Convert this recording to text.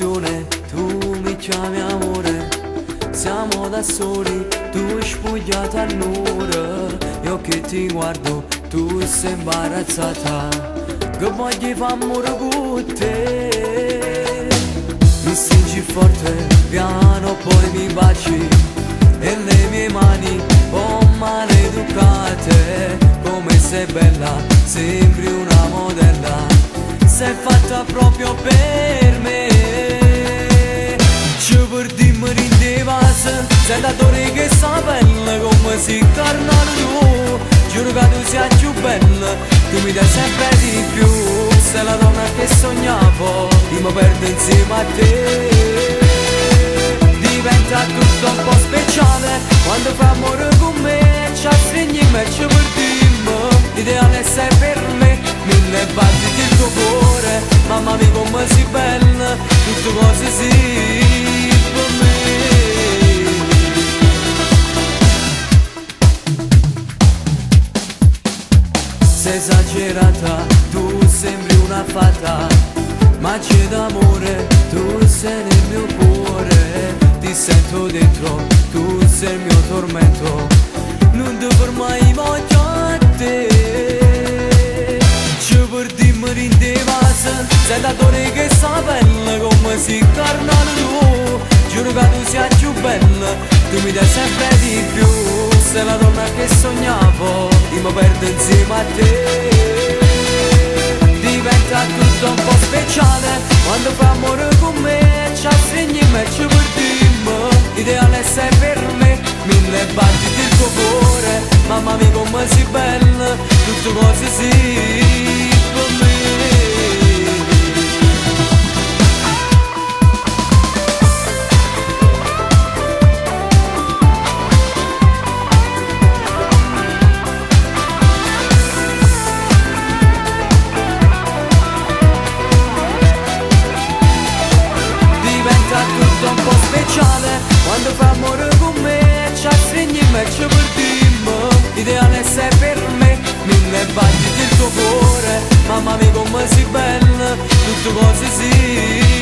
passione, tu mi chiami amore. Siamo da soli, tu spogliato all'ora. Io che ti guardo, tu sei imbarazzata, che voglio fare amore con te. Mi stringi forte, piano poi mi baci, e le mie mani, oh maleducate. Come sei bella, sembri una modella, sei fatta proprio per me. Ci perdiamo in te vase, sei datore che sa bella, come si carnale tu. Giuro che tu sia più bella, tu mi dai sempre di più. Sei la donna che sognavo, io mi perdo insieme a te. Diventa tutto un po' speciale quando fai amore con me, ci stringiamo e ci perdiamo. L'ideale sei per me, 1000 battiti il tuo cuore. Mamma mia come sei bella, tutte cose sì per me. Sei esagerata, tu sembri una fata, ma c'è d'amore, tu sei nel mio cuore. Ti sento dentro, tu sei il mio tormento, non dovrò mai voglio a te. Ci perdiamo in te vase, sei datore che sa bella, come si carnale tu. Giuro che tu sia più bella, tu mi dai sempre di più. Sei la donna che sognavo, io mi perdo insieme a te. Diventa tutto un po' speciale quando fai amore con me, ci stringiamo e ci perdiamo. L'ideale sei per me, 1000 battiti il tuo cuore. Mamma mia come sei bella, tutte cose sì per me. Tutto un po' speciale quando fai amore con me, ci stringiamo e ci perdiamo. L'ideale sei per me, 1000 battiti il tuo cuore. Mamma mia come sei bella, tutte cose sì